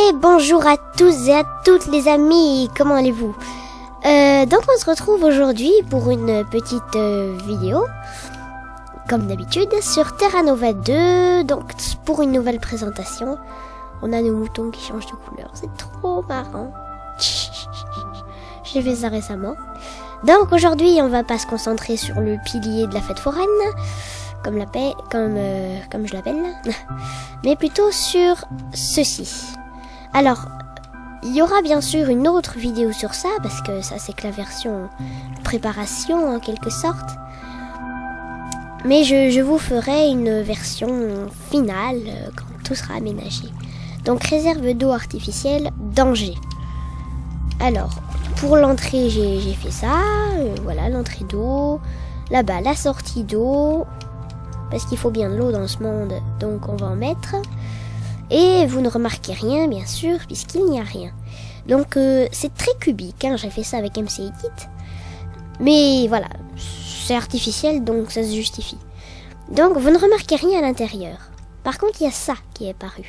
Et bonjour à tous et à toutes les amis, comment allez-vous? Donc on se retrouve aujourd'hui pour une petite vidéo, comme d'habitude, sur Terra Nova 2, donc pour une nouvelle présentation. On a nos moutons qui changent de couleur, c'est trop marrant. J'ai fait ça récemment. Donc aujourd'hui on va pas se concentrer sur le pilier de la fête foraine, comme je l'appelle, mais plutôt sur ceci. Alors, il y aura bien sûr une autre vidéo sur ça, parce que ça c'est que la version préparation en quelque sorte. Mais je vous ferai une version finale quand tout sera aménagé. Donc réserve d'eau artificielle, danger. Alors, pour l'entrée j'ai fait ça, voilà l'entrée d'eau. Là-bas la sortie d'eau, parce qu'il faut bien de l'eau dans ce monde, donc on va en mettre. Et vous ne remarquez rien, bien sûr, puisqu'il n'y a rien. Donc, c'est très cubique, hein, j'ai fait ça avec MC Edit. Mais voilà, c'est artificiel, donc ça se justifie. Donc, vous ne remarquez rien à l'intérieur. Par contre, il y a ça qui est apparu.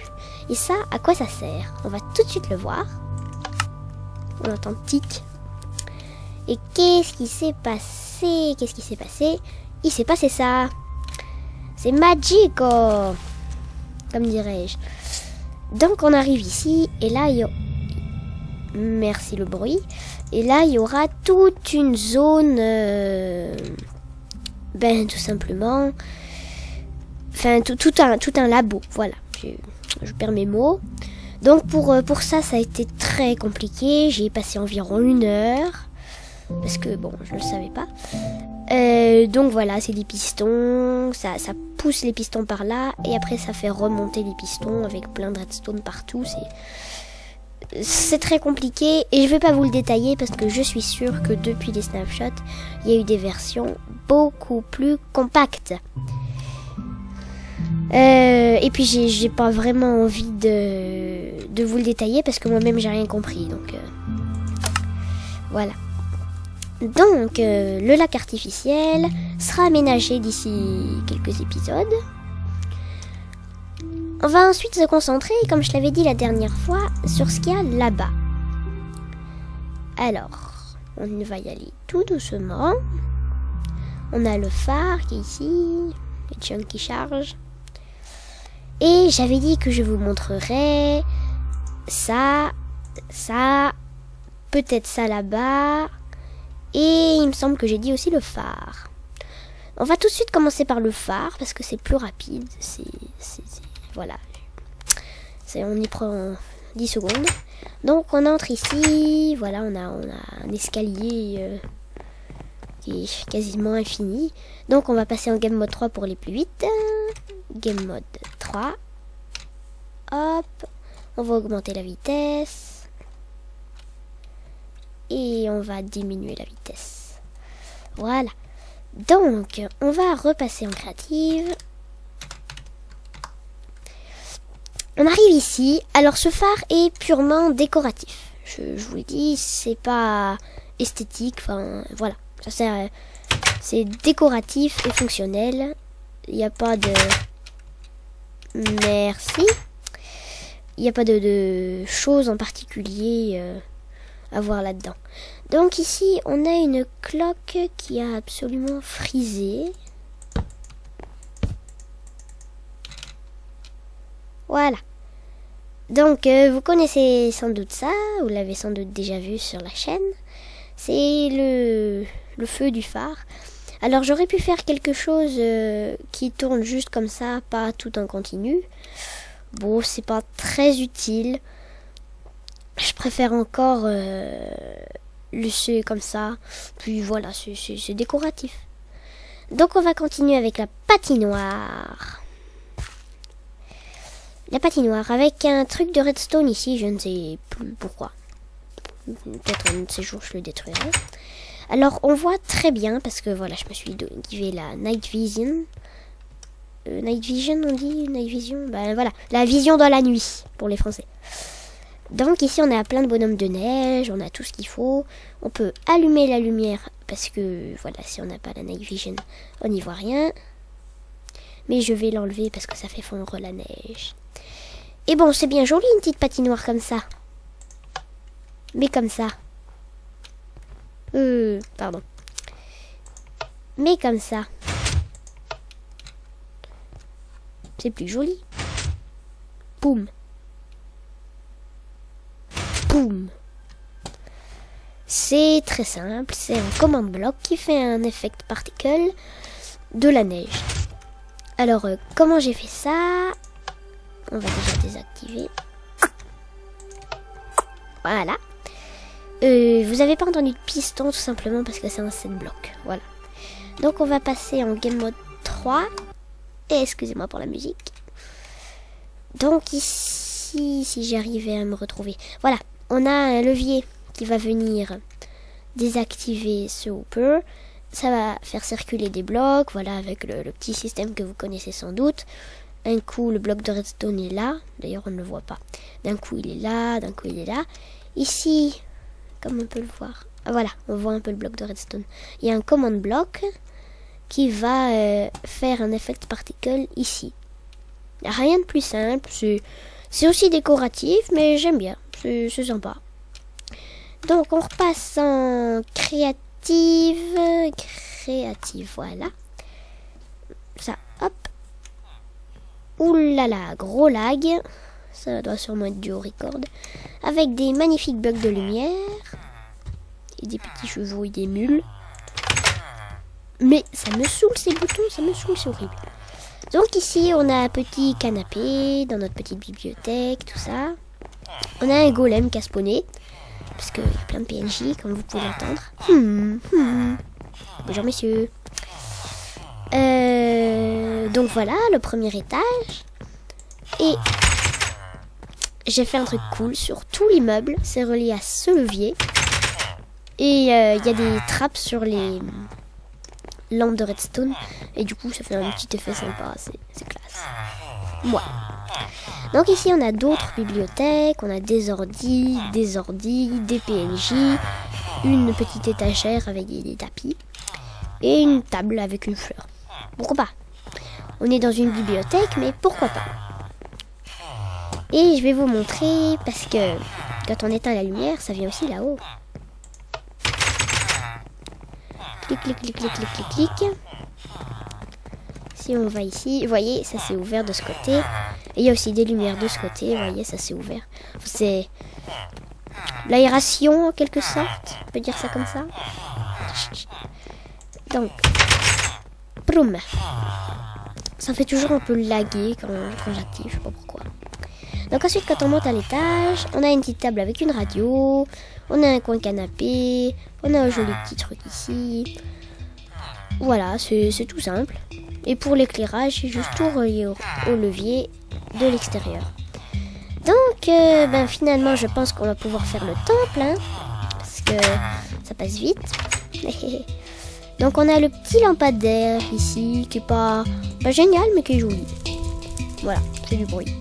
Et ça, à quoi ça sert? On va tout de suite le voir. On entend tic. Et qu'est-ce qui s'est passé? Il s'est passé ça. C'est magico, comme dirais-je. Donc on arrive ici et là il y a... Merci le bruit. Et là il y aura toute une zone, tout simplement, enfin tout un labo. Voilà, je perds mes mots. Donc pour ça a été très compliqué. J'ai passé environ 1 heure parce que bon je le savais pas. Donc voilà, c'est des pistons, ça pousse les pistons par là et après ça fait remonter les pistons avec plein de redstone partout. C'est très compliqué et je vais pas vous le détailler parce que je suis sûre que depuis les snapshots, il y a eu des versions beaucoup plus compactes. Et puis j'ai pas vraiment envie de vous le détailler parce que moi-même j'ai rien compris. Donc voilà. Donc, le lac artificiel sera aménagé d'ici quelques épisodes. On va ensuite se concentrer, comme je l'avais dit la dernière fois, sur ce qu'il y a là-bas. Alors, on va y aller tout doucement. On a le phare qui est ici, les chunks qui chargent. Et j'avais dit que je vous montrerais ça, peut-être ça là-bas. Et il me semble que j'ai dit aussi le phare. On va tout de suite commencer par le phare parce que c'est plus rapide. Voilà. On y prend 10 secondes. Donc on entre ici. Voilà, on a un escalier qui est quasiment infini. Donc on va passer en game mode 3 pour aller plus vite. Game mode 3. Hop. On va augmenter la vitesse. Et on va diminuer la vitesse. Voilà. Donc, on va repasser en créative. On arrive ici. Alors, ce phare est purement décoratif. Je vous le dis, c'est pas esthétique. Enfin, voilà. Ça sert. C'est décoratif et fonctionnel. Il n'y a pas de... Merci. Il n'y a pas de choses en particulier... à voir là-dedans. Donc ici, on a une cloque qui a absolument frisé. Voilà. Donc, vous connaissez sans doute ça, vous l'avez sans doute déjà vu sur la chaîne. C'est le feu du phare. Alors, j'aurais pu faire quelque chose qui tourne juste comme ça, pas tout en continu. Bon, c'est pas très utile. Je préfère encore le comme ça. Puis voilà, c'est décoratif. Donc on va continuer avec la patinoire. La patinoire avec un truc de redstone ici, je ne sais plus pourquoi. Peut-être un de ces jours je le détruirai. Alors on voit très bien parce que voilà, je me suis activé la night vision. Night vision on dit? Night vision? Ben voilà, la vision dans la nuit pour les Français. Donc ici on a plein de bonhommes de neige, on a tout ce qu'il faut. On peut allumer la lumière parce que voilà, si on n'a pas la night vision, on n'y voit rien. Mais je vais l'enlever parce que ça fait fondre la neige. Et bon, c'est bien joli une petite patinoire comme ça. Mais comme ça. Pardon. Mais comme ça. C'est plus joli. Boum. Boum. C'est très simple. C'est un command block qui fait un effect particle de la neige. Alors, comment j'ai fait ça? On va déjà désactiver. Voilà. Vous n'avez pas entendu de piston tout simplement parce que c'est un set block. Voilà. Donc on va passer en game mode 3. Et excusez-moi pour la musique. Donc ici, si j'arrivais à me retrouver. Voilà. On a un levier qui va venir désactiver ce hopper. Ça va faire circuler des blocs. Voilà, avec le petit système que vous connaissez sans doute. Un coup, le bloc de redstone est là. D'ailleurs, on ne le voit pas. D'un coup, il est là. D'un coup, il est là. Ici, comme on peut le voir. Ah, voilà, on voit un peu le bloc de redstone. Il y a un command block qui va faire un effect particle ici. Rien de plus simple. C'est aussi décoratif, mais j'aime bien. C'est sympa. Donc, on repasse en créative. Créative, voilà. Ça, hop. Ouh là là, gros lag. Ça doit sûrement être dû au record. Avec des magnifiques blocs de lumière. Et des petits chevaux et des mules. Mais ça me saoule ces boutons, ça me saoule, c'est horrible. Donc ici, on a un petit canapé dans notre petite bibliothèque, tout ça. On a un golem qui a spawné. Parce qu'il y a plein de PNJ, comme vous pouvez l'entendre. Bonjour messieurs. Donc voilà, le premier étage. Et j'ai fait un truc cool sur tout l'immeuble. C'est relié à ce levier. Et il y a des trappes sur les lampes de redstone. Et du coup, ça fait un petit effet sympa. C'est classe. Ouais. Donc ici, on a d'autres bibliothèques. On a des ordis, des PNJ. Une petite étagère avec des tapis. Et une table avec une fleur. Pourquoi pas? On est dans une bibliothèque, mais pourquoi pas? Et je vais vous montrer, parce que quand on éteint la lumière, ça vient aussi là-haut. Clic, clic, clic, clic, clic, clic, clic. Si on va ici, vous voyez, ça s'est ouvert de ce côté. Et il y a aussi des lumières de ce côté, vous voyez, ça s'est ouvert. C'est l'aération, en quelque sorte. On peut dire ça comme ça. Donc, boum. Ça fait toujours un peu laguer quand j'active, je sais pas pourquoi. Donc ensuite, quand on monte à l'étage, on a une petite table avec une radio, on a un coin canapé, on a un joli petit truc ici. Voilà, c'est tout simple. Et pour l'éclairage, c'est juste tout relié au levier de l'extérieur. Donc, finalement, je pense qu'on va pouvoir faire le temple, hein, parce que ça passe vite. Donc on a le petit lampadaire ici, qui est pas génial, mais qui est joli. Voilà, c'est du bruit.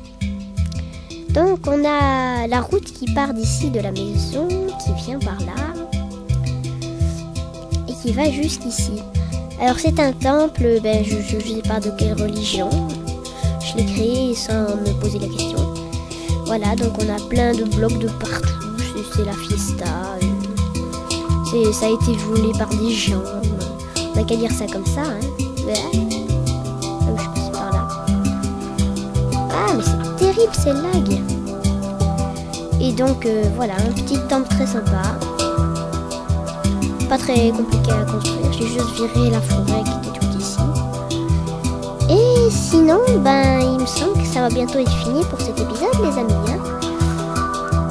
Donc on a la route qui part d'ici de la maison, qui vient par là, et qui va jusqu'ici. Alors c'est un temple, je ne sais pas de quelle religion. Je l'ai créé sans me poser la question. Voilà, donc on a plein de blocs de partout, c'est la fiesta. Ça a été volé par des gens. On n'a qu'à dire ça comme ça, hein. Donc je passe par là. Ah, mais c'est terrible, c'est lag. Et donc, voilà, un petit temple très sympa. Pas très compliqué à construire. J'ai juste viré la forêt qui était toute ici. Et sinon, il me semble que ça va bientôt être fini pour cet épisode, les amis, hein.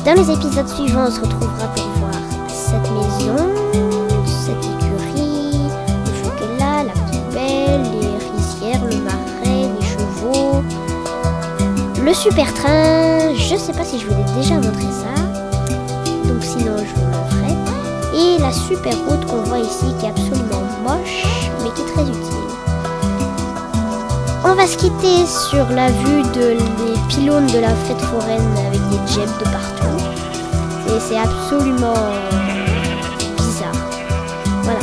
Dans les épisodes suivants, on se retrouvera pour voir cette maison, cette écurie, le chocolat, la poubelle, les rizières, le marais, les chevaux, le super train. Je sais pas si je vous ai déjà montré ça, donc sinon je vous le montrerai. Et la super route qu'on voit ici qui est absolument moche mais qui est très utile. On va se quitter sur la vue des pylônes de la fête foraine avec des gems de partout. Et c'est absolument bizarre. Voilà.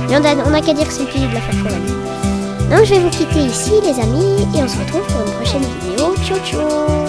Et on n'a qu'à dire que c'est le pilier de la fête foraine. Donc je vais vous quitter ici les amis et on se retrouve pour une prochaine vidéo. Ciao ciao.